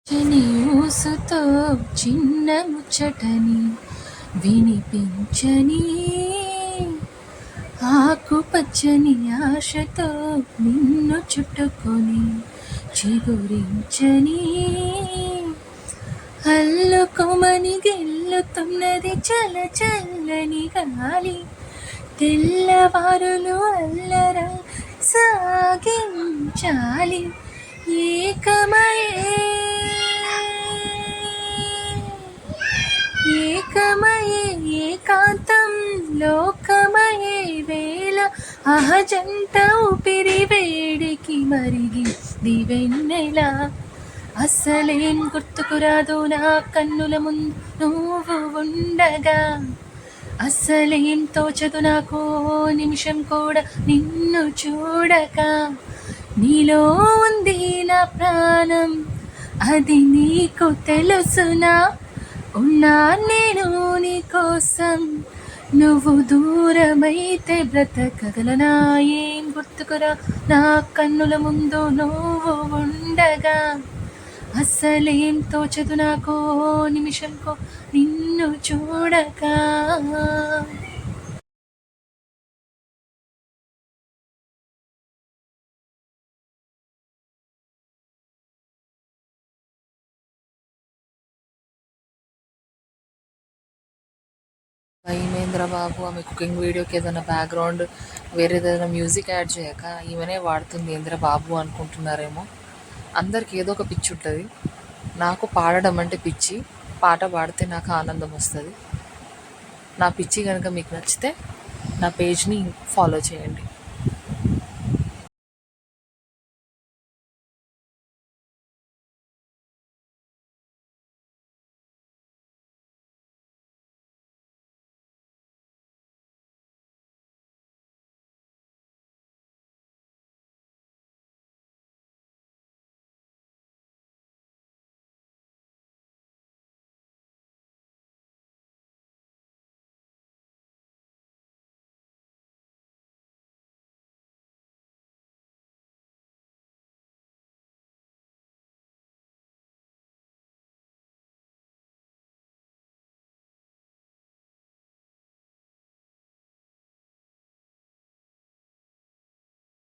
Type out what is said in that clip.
చిని ఊసుతో చిన్న ముచ్చటని వినిపించని ఆకుపచ్చని ఆశతో నిన్ను చుట్టుకొని చిగురించని అల్లుకోమని గెల్లుతున్నది చల్ల చల్లని గాలి. తెల్లవారులు అల్లరా సాగించాలి. ఏకమయే ఏకాంతం లోకమయే వేళ అహజంట ఊపిరి వేడికి మరిగి దివెన్నెల. అస్సలేం గుర్తుకురాదు నా కన్నుల ముందు నువ్వు ఉండగా. అస్సలేం తోచదు నాకు నిమిషం కూడా నిన్ను చూడక. నీలో ఉంది నా ప్రాణం, అది నీకు తెలుసునా? ఉన్నా నేను నీ కోసం, నువ్వు దూరమైతే బ్రతకగలనా? ఏం గుర్తుకురా నా కన్నుల ముందు నువ్వు ఉండగా. అస్సలేం తోచదు నాకు నిమిషంకో నిన్ను చూడక. ఈమె బాబు ఆమె కుకింగ్ వీడియోకి ఏదైనా బ్యాక్గ్రౌండ్ వేరే ఏదైనా మ్యూజిక్ యాడ్ చేయక ఈమెనే వాడుతుంది ఏంద్ర బాబు అనుకుంటున్నారేమో. అందరికి ఏదో ఒక పిచ్చి ఉంటుంది. నాకు పాడడం అంటే పిచ్చి. పాట పాడితే నాకు ఆనందం వస్తుంది. నా పిచ్చి కనుక మీకు నచ్చితే నా పేజ్ని ఫాలో చేయండి.